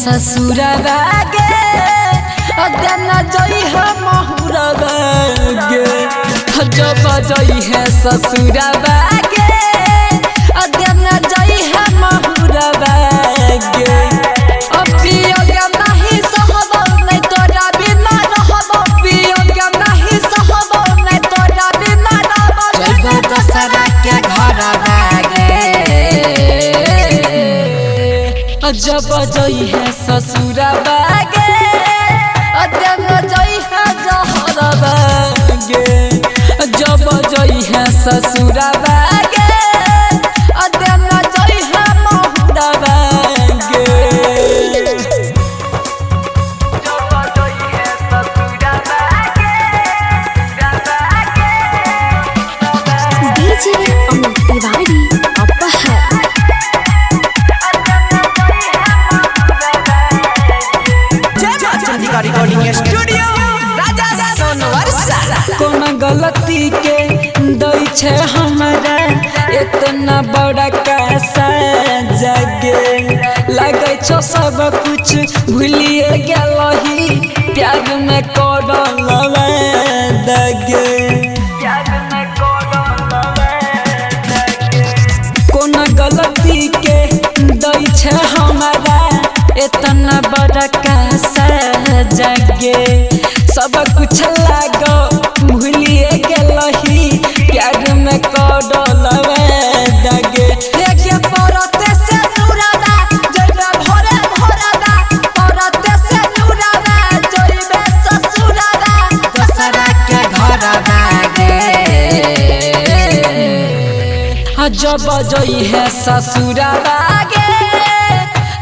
ससुरवा गे अदना जई है महुरवा गे जब जई है ससुरवा गे अदना जई है महुरवा गे अपियोग नहीं सहबो नहीं तोरा बिना रहबो पियोग नहीं सहबो नहीं तोरा बिना रहबो जब दसरा के घरवा गे जब जई है ससुरवा गे अदना जई है जहरवा गे जब जई है ससुरवा गे अदना जई है महुरवा गे जब जई है ससुरवा गे डीजे अमित तिवारी अपहर रिकॉर्डिंग स्टूडियो राजा सोनवर्षा कोन गलती के दई छे हमरा इतना बड़ा कैसा जगे लगे छो सब कुछ भूलिए गेलही प्यार में करल दगे कोन गलती के दई छे हमरा इतना बड़ा कैसा जगे सब कुछ लागो भूलिए गेलही प्यार में करल दगे लेके परते से दूरादा जइबे भोरे भोरादा परते से दूरादा जइबे ससुरादा दसरा के घरवा गे जब जई है ससुरवा गे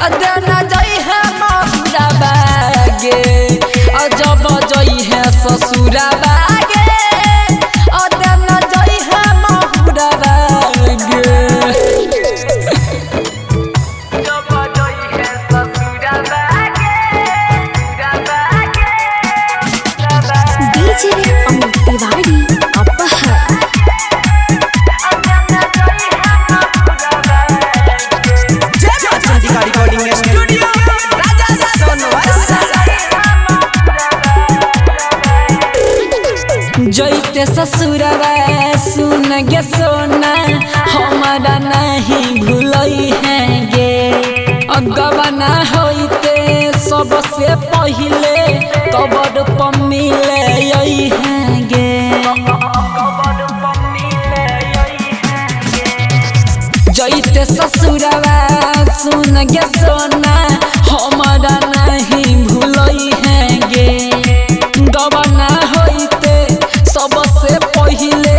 अदना जई है महुरवा गे जब जई है ससुरवा गे अदना जई है महुरवा गे जब जई है ससुरवा गे डीजे अमित तिवारी अपहर रिकॉर्डिंग स्टूडियो राजा सोनवर्षा जइते ससुरवा सुन गे सोना हमारा नहीं भूलई है गे अगवाना होइते सबसे पहिले कबर पर मिले यही है गे जइते ससुरवा सुन गे सोना हमारा नहीं भूलई है गे गवाना होइते सबसे पहिले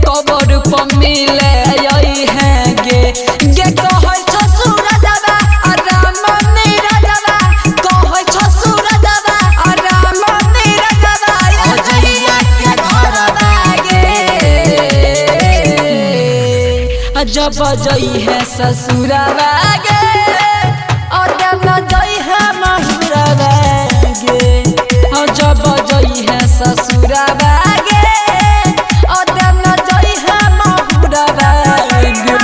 कबर पर मिले यही है गे गे कहै ससुर जाबा आराम नीरा जाबा कहै ससुर जाबा आराम नीरा जाबा अजइया के घरवा गे जब जई है ससुरवा गे अदना जई है महुरवा गे जब जई है ससुरवा गे अदना जई है महुरवा गे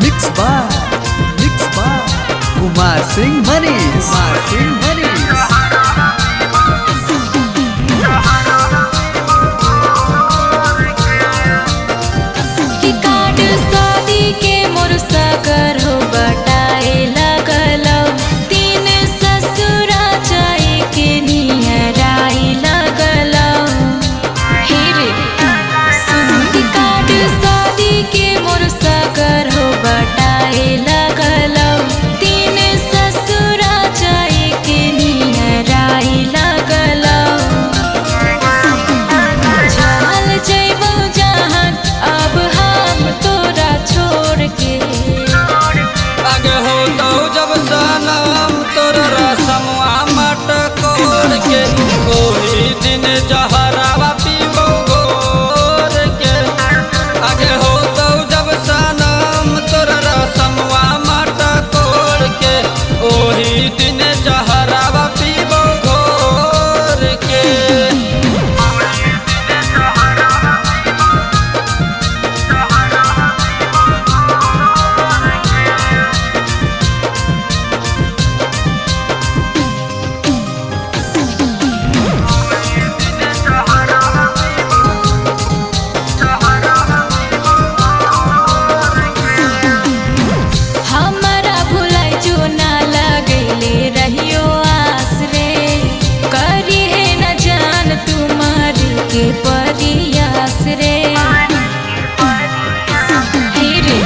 मिक्स बार कुमार सिंह मनीष कि कार्ड शादी के मोर सगर हो बटाए लगलौ तीन ससुरा जाए के निहराई लगलौ हे रे सुन कि कार्ड शादी के मोर सगर हो बटाए लगलौ तीन ससुरा जाए के के ओही दिन जहरावा पीबो घोर के आगे हो तो जब सनम तोर रसमवा माटा कोड़ के ओही दिन जहरावा पीबो घोर के हमरा भुलाई जो ना लगैले रहियो आस रे करी है न जान तुम्हार के परियास रे हे रे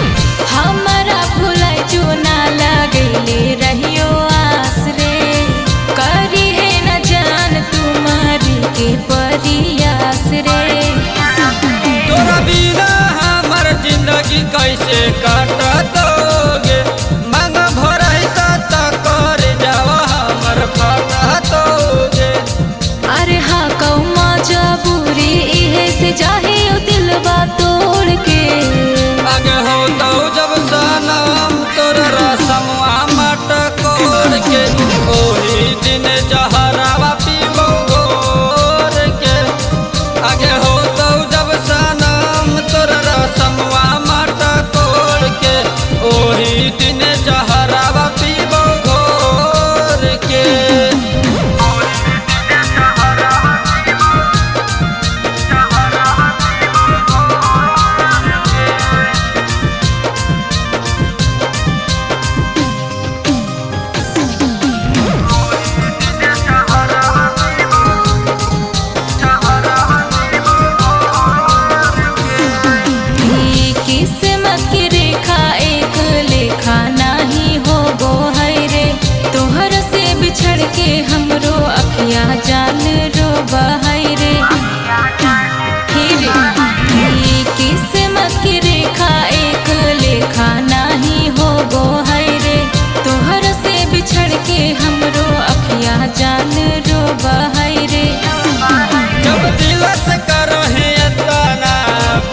हमरा भुलाई जो ना लगैले रहियो आस रे करी है न जान तुम्हार के परियास रे तोरा बिना हमर जिंदगी कैसे काटतोगे मांग भरई त कर जावा हमर फटतोगे अरे हाँ कौमा जबूरी इहे से जाहे ओ दिलवा तोड़ के आगे हो तो जब सनम तोर रसमवा मट कोड़ के ओही दिन जहरावा पीबो घोर के आगे हो तो जब सनम तोर रसमवा मट कोड़ के ओही दिन जहरावा पीबो घोर के ई किस्मत की रेखा एक लेखा नाही हो गो है रे तोहर से बिछड़ के हमरो अखिया जान रो बहाई रे हे रे ई किस्मत की रेखा एक लेखा नाही हो गो है रे तोहर से बिछड़ के हमरो अखिया जान रो बहाई रे जब दिल से करहे इतना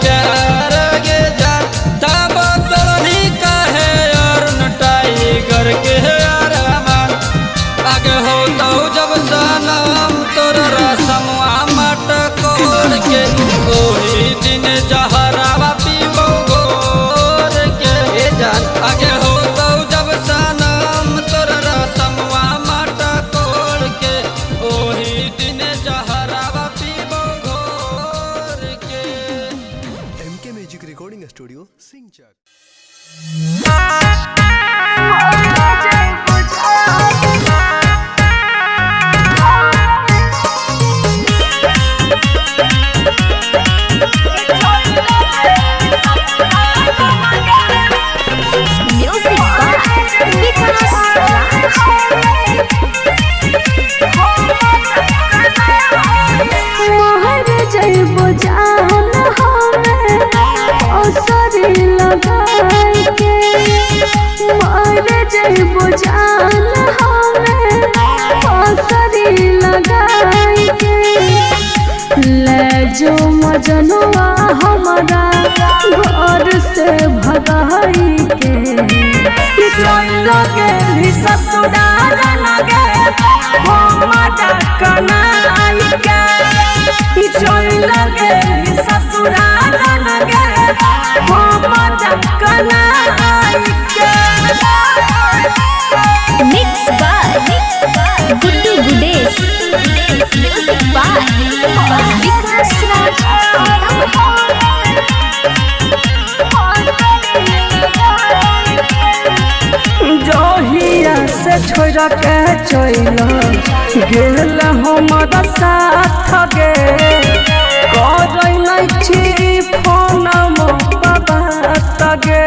प्यार गे जान तब तोनी कहे और टाइगर के अरमान आगे हो तो जब सनम तोर रसमवा मट कोड़ के ओही दिन जहरावा पीबो घोर के जान आगे हो तो जब सनम तोर रसमवा मट कोड़ के ओही दिन जहरावा पीबो घोर के MK Music Recording Studio, Singchak. Music by Vikas मोहर जइबो जान हमें असरी लगाई के मोहर जइबो जान हमें असरी लगाई के ले जो मजनुआ हमारा घर से भगाई के लगे ससुराल लगे हमारा कनाई के लगे ससुराल लगे हमारा कनाई के mix by Guddu Gudesh music by Vikas Raj जहिया से छोड़ के चल गेल हमारा साथ गे कर फोन बाबा तगे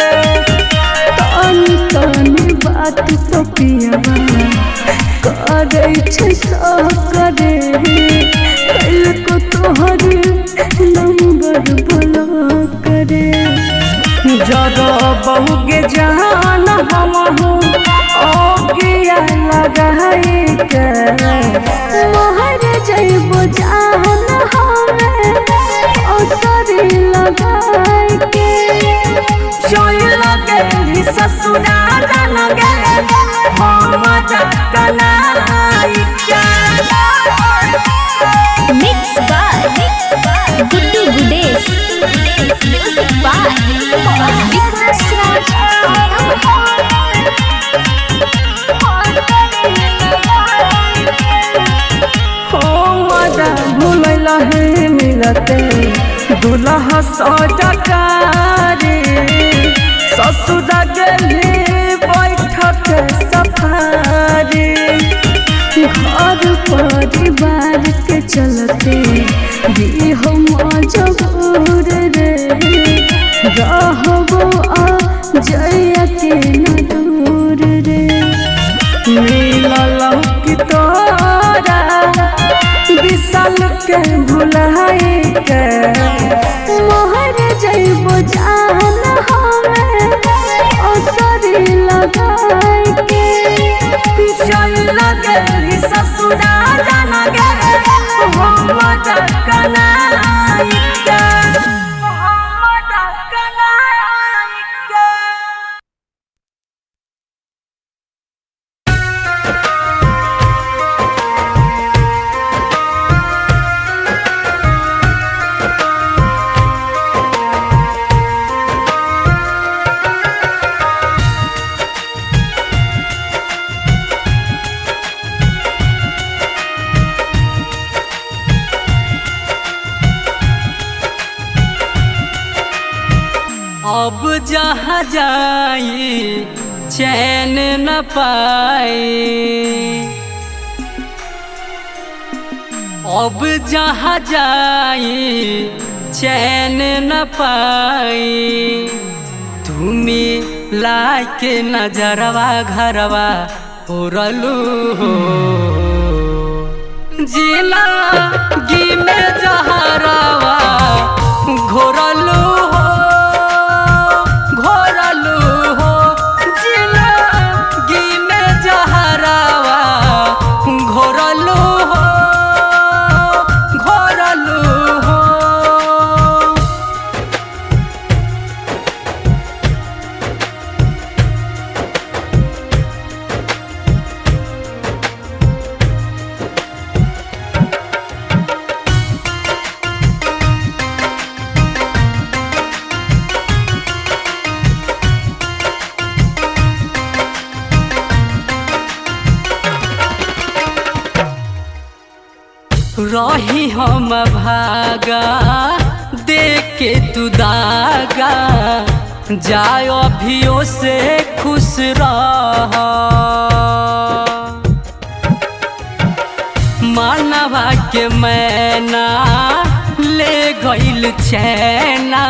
तनी तनी बात तो पियवा करे छे करे कल को तोहर नंबर ब्लॉक करे जरा बहुगे जान हम ओ गया लगाई के मोहर Mixed by Guddu Gudes. Music by Vikas Raj. हो मजा भूलैला है मिलते दुल्हा सटकारी ससुर गेली बैठक सफारी घर परिवार के चलते भी हम मजबूर रे रहबो आ जइया के न दूर रे मिलल की तोरा विशाल के भुलाई के मोहर जइबो जान हमें असरी लगाई के चल लगली ससुरा जान गे हम कनाई के अब जहाँ जाई चैन न पाई, अब जहाँ जाई चैन न पाई। तुम्हें लाके नजरवा घरवा उड़लू हो, जिला गी में जहरवा घोरलू हो, घोरलू हो, जिला गी में जहरवा घोरलू हो, घोरलू हो। रही हम भागा देख के तू दागा, जाओ अभियो से खुश रह। मानवा के मैना ले गइल चैना,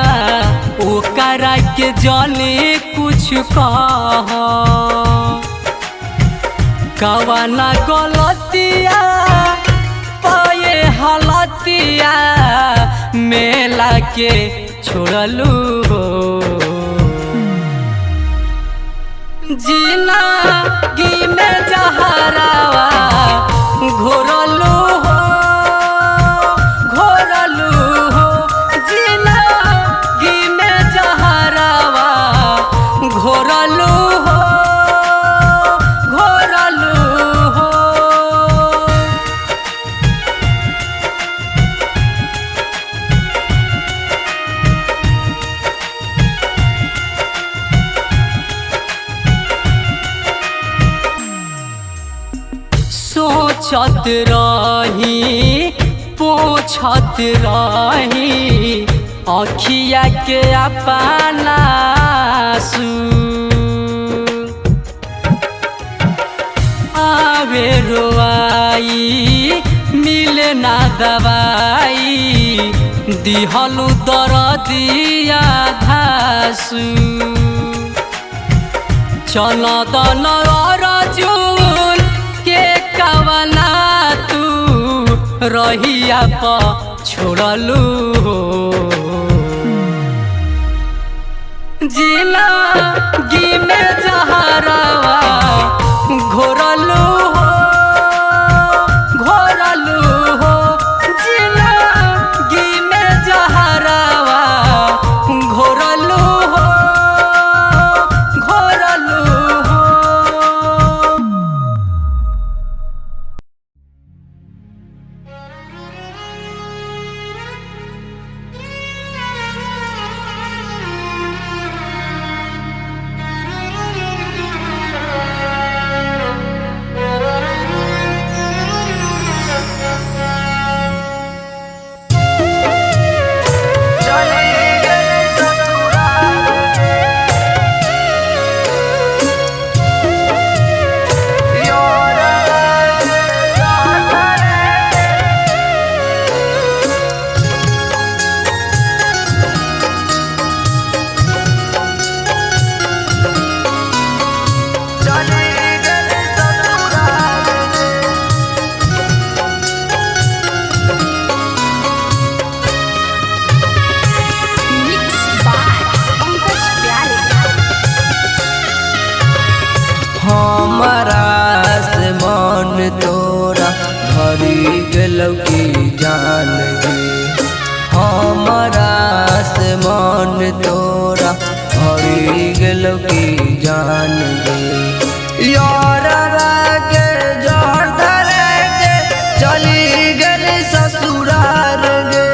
ओकरा के जाने कुछ कह। कवाना गलतिया पाए हालतिया मेला के छोड़लू हो, जीना गी में जहरवा घोरलू हो, घोरलू हो, जीना गी में जहरवा घोरलू हो, घोरलू हो। सोचत रही पोछत रही अखिया के अपना आंसू, आवे रोआई मिले ना दवाई, दिहलू दरदिया धासू। चल दन अर्जुन के कवना तू रहिया प छोड़लू हो, जिला गी में जहरवा घोरलू हो, घोरलू हो, जिला गी में जहरवा घोरलू हो, घोरलू हो। हमारा से मन तोरा भरी गेलौ की जान गे हमारा से मन तोरा भरी गेलौ की जान गे यारवा के जहर धरे के चली गेली ससुरार गे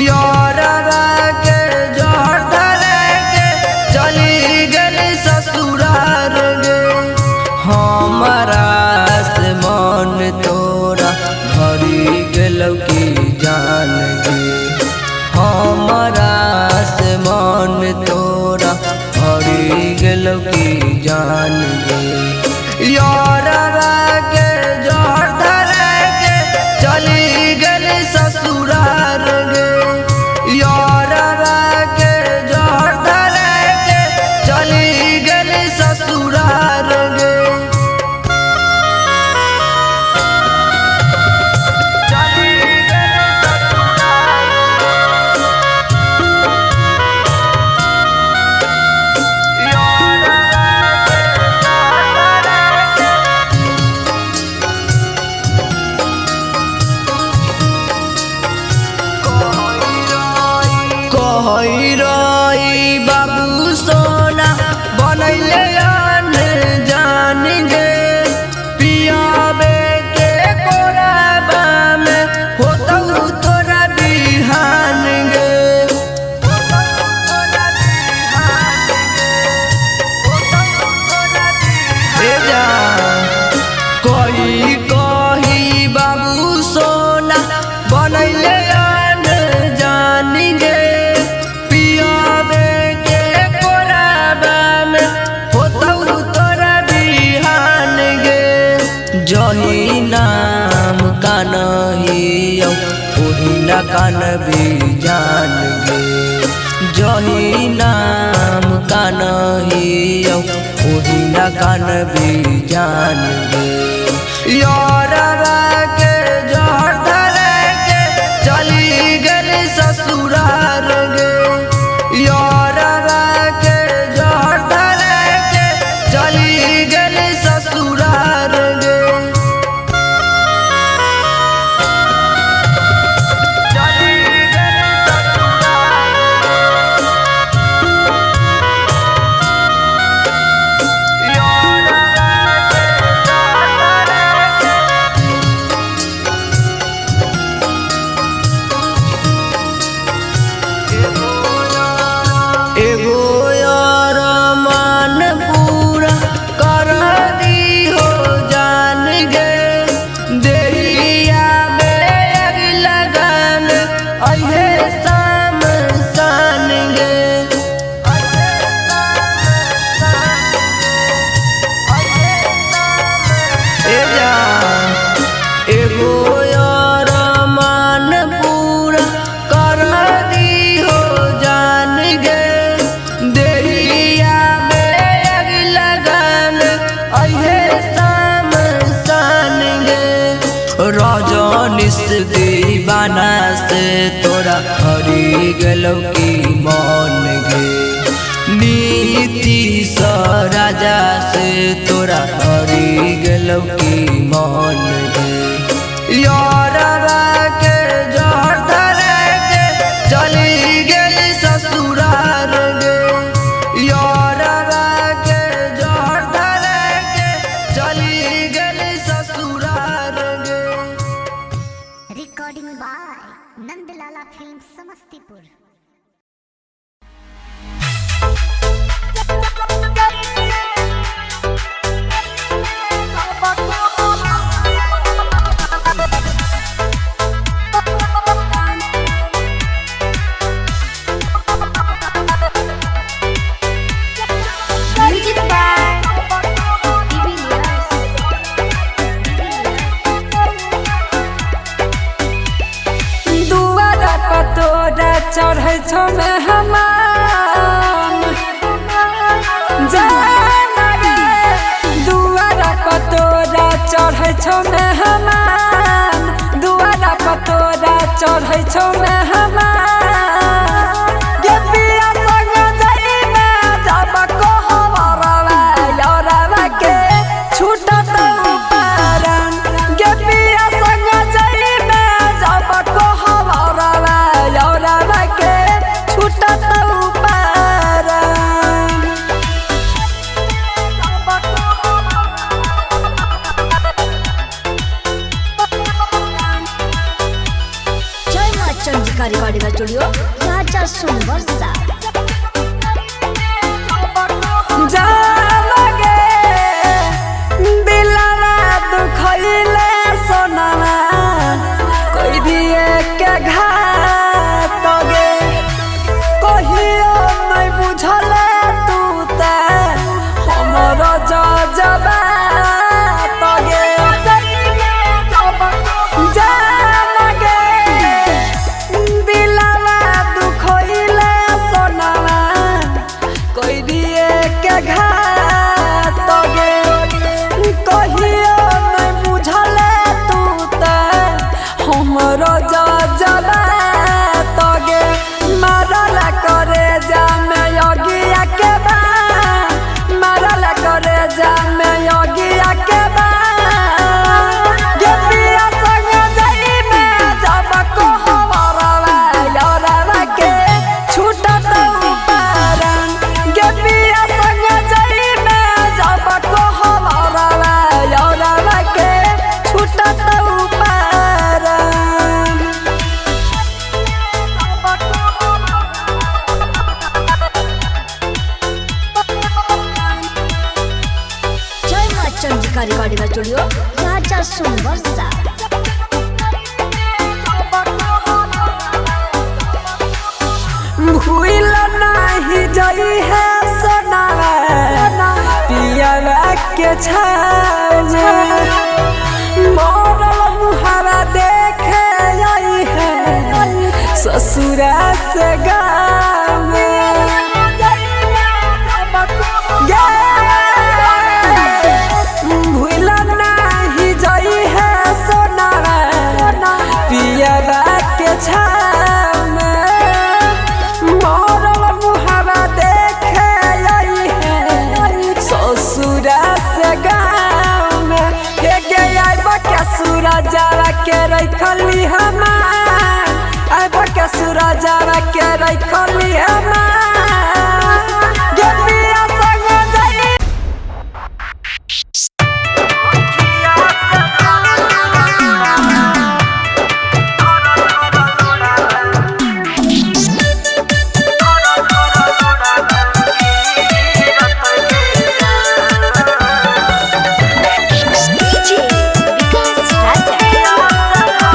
यारवा के जहर धरे के चली गेली ससुरार गे हमारा से मन तोरा भरी गेलौ की जान गे हमारा से मन तोरा भरी गेलौ की जान गे यारवा के जहर धरे के चली गेली ससुरार गे यारवा के जहर धरे के चली गेली ससुरार गे कहई बाबू सोना बनैले आन जान गे पियाबे के कोराबा में होतौ तोरा बिहान गे कही बाबू सोना बनैले आन जान गे जही नाम कानहियौ ओही न कान भी जान गे जही नाम कानहियौ ओही न कान भी जान गे यारवा के जहर धरे के चली गेली ससुरार गे यारवा के जहर धरे के चली गेली ससुरार गे एगो यार मान पूरा कर दी हो जान गे देहिया बेग लगन अहे शाम सान गे एगो यार मान पूरा कर दी हो जान गे देहिया बेग लगन अहे शाम सान गे रजनीश दीवाना से तोरा हरी गेलौ की मन गे नीतीश राजा से तोरा हरी गेलौ की मन गे यारवा के जहर धरे के चली गेली ससुरार गे यारवा के जहर धरे के चली गेली ससुरार गे recording by Nandlala film Samastipur. चढ़ै छौ में हमान जाना रे दुआरा पतोरा चढ़ै छौ में हमान दुआरा पतोरा चढ़ै छौ में हमान गे पिया संग जाई में जब कहबरवा यारवा के रिकॉर्डिंग स्टूडियो राजा सुनबरसा। जालगे दिलवा दुखइले सोनावा कोई दिए के घात गे कहियो नहीं बुझले तू ते हमर जजबा तगे जालगे दिलवा दुखइले सोनावा कोई दिए के घात गे कहियो नहीं बुझले तू ते हमरो जजबा तगे मारल करे जा में योगिया के बा मारल करे जा में योगिया के बा गे पिया संग जाई में जब को हवरवा यारवा के छूटत ऊपरन गे पिया संग जाई में जब को हवरवा यारवा के छूटत ऊपरन। जय मां चंद्रिका रिकॉर्डिंग स्टूडियो राजा सुनबरसा। भूल नहीं जई है सोनावा पियावा के छाने मोरल मुहावा देखे आई है ससुरा से गाँव भूल नहीं जई है सोनावा पियावा के छाने मोरल मुहावा देखे आई है ससुरा से गाँव में हे गे आइब के सूरजवा के रखली हमार आइब के सूरजवा के रखली हमार गे पिया संग जाई डीजे विकास राजा।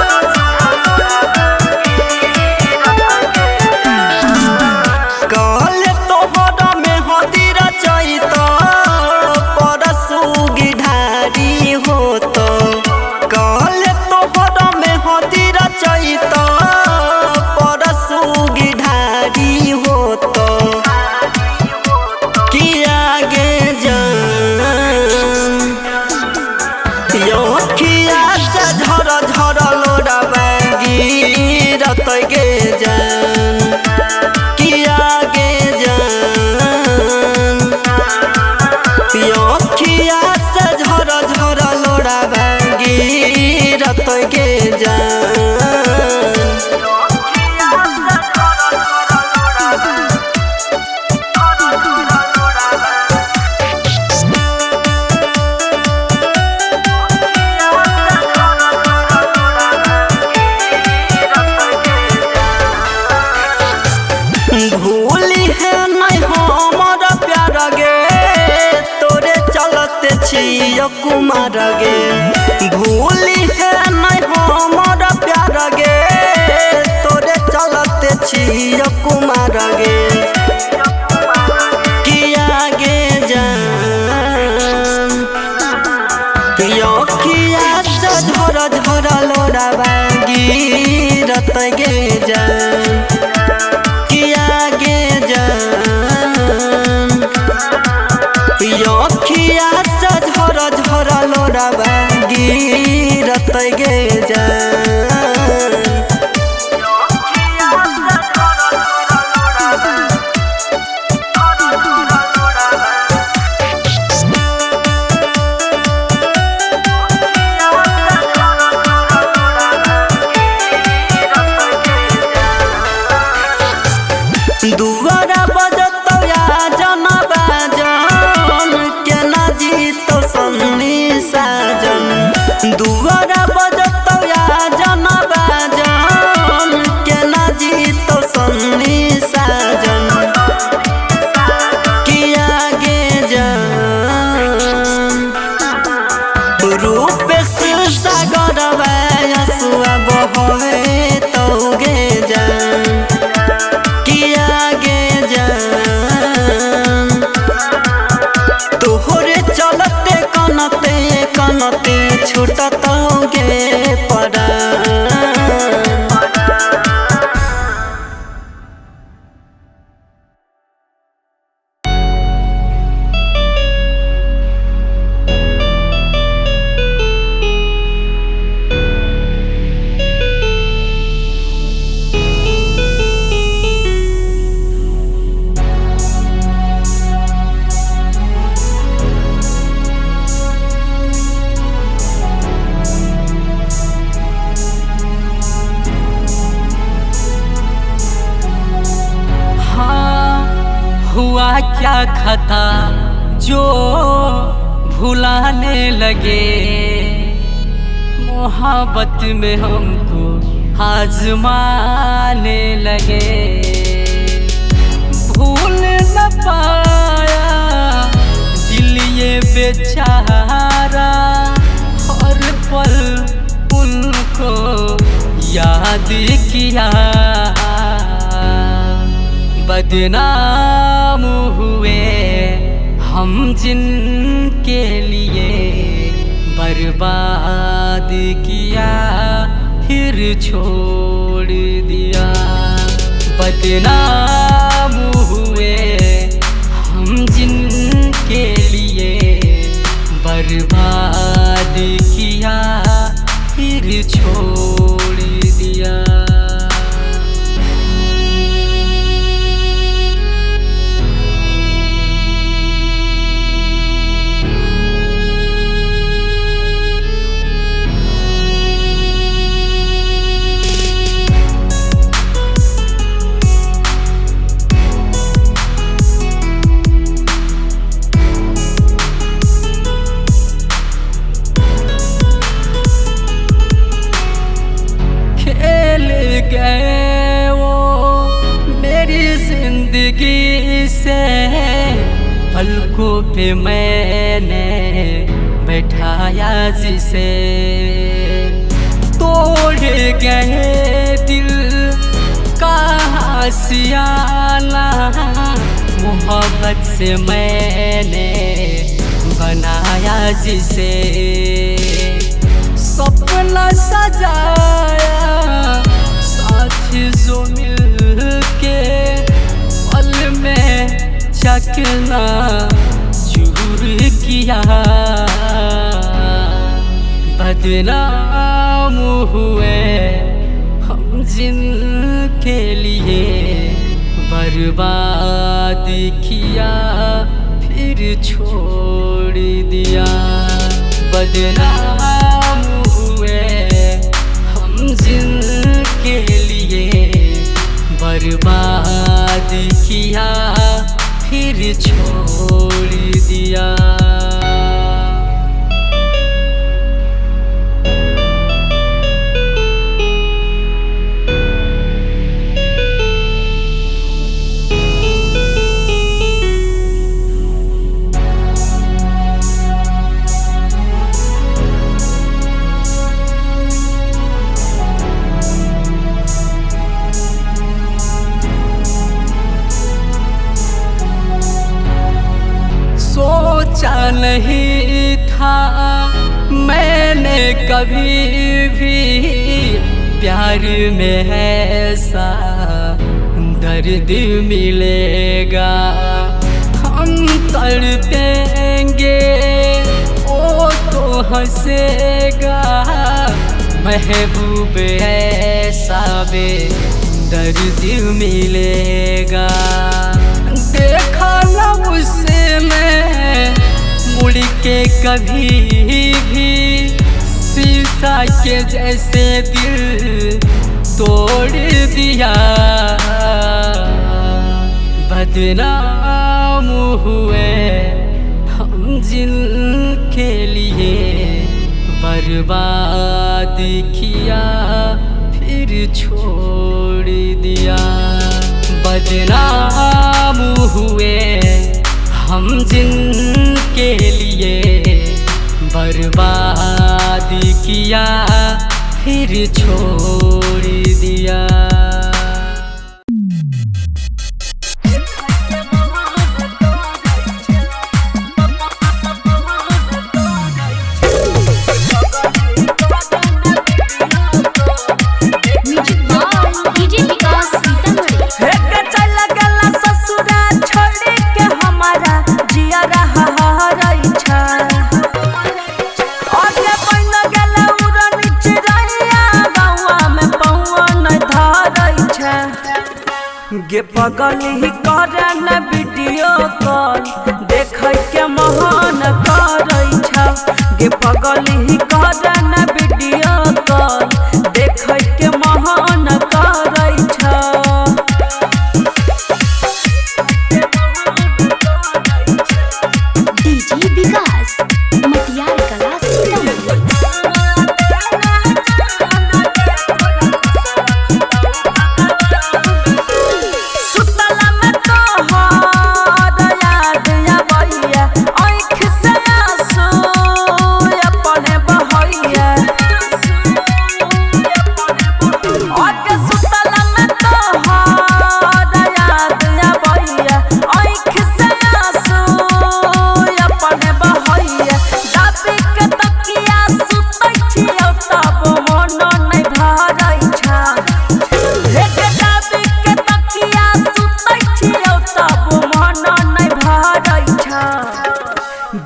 काल तोहरा में हदीर चैत परसु गिढ़ारी होत काल तोहरा में हदीर चैत परसु गिढ़ारी होत किया गे जान योखिया से झर झर लोड़ावा गिरत गे जान किया गे जान योखिया से झर झर लोड़ावा गिरत गे जान भूली है नहीं हमर प्यार गे तोरे चलते छियो कुमार गे भूली है नहीं हमर प्यार गे तोरे चलते छियो कुमार गे किया गे जान यो किया से झर झर लोड़ावा गिरत गे जान किया गे जान योखिया से झर झर लोड़ावा गिरत गे जान दुआरा बजतो या जना बाजन के ना जीतो सन्नी साजन दुआरा बजतो या जनते छूटत गे परान। हुआ क्या खता जो भुलाने लगे, मोहब्बत में हमको आजमाने लगे। भूल न पाया दिल ये बेचारा, हर पल उनको याद किया। बदनाम हुए हम जिनके लिए, बर्बाद किया फिर छोड़ दिया। बदनाम हुए हम जिनके लिए, बर्बाद किया फिर छोड़ दिया। गए वो मेरी जिंदगी से, पलकों पे मैंने बैठाया जिसे। तोड़ गए दिल का सियाना, मोहब्बत से मैंने बनाया जिसे। सपना सजाया जो मिल के, पल में चकना चूर किया। बदनाम हुए हम जिनके लिए, बर्बाद किया फिर छोड़ दिया। बदनाम हुए हम जिनके लिए, बर्बाद किया फिर छोड़ दिया। सोचा नहीं था मैंने कभी भी, प्यार में ऐसा दर्द मिलेगा। हम तड़पेंगे वो तो हंसेगा, महबूब ऐसा बे दर्द मिलेगा। देखा न उसे मैं मुड़ के कभी भी, शीशा के जैसे दिल तोड़ दिया। बदनाम हुए हम जिनके लिए, बर्बाद किया फिर छोड़ दिया। बदनाम हुए हम जिनके लिए, बर्बाद किया फिर छोड़ दिया। गे पगली करे न वीडियो कॉल देख के महान करै छ गे पगली करे न वीडियो कॉल देख के महान करै छ डीजे विकास मटियार कला सीतामढ़ी।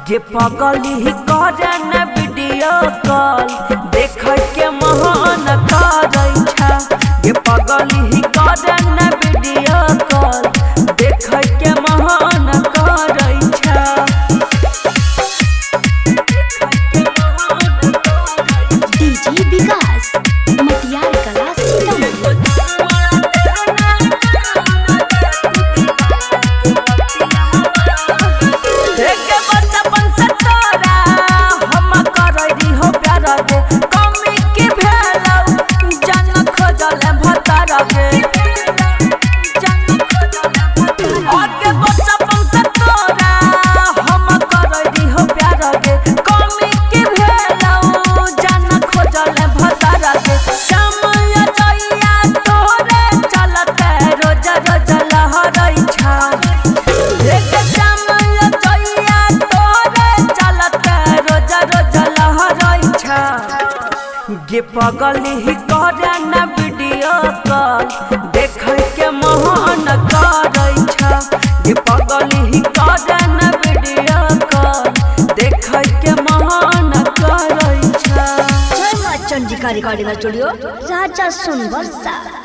गे पगली करे न वीडियो कॉल देख के महान करै छ गे पगली करे न वीडियो कॉल देख के महान करै छ डीजे विकास मटियार कला सीतामढ़ी। गे पगली करे न वीडियो कॉल देख के महान करै छ गे पगली करे न वीडियो कॉल देख के महान करै छ। जय माँ चंडिका रिकॉर्डिंग स्टूडियो राजा सुन वर्षा।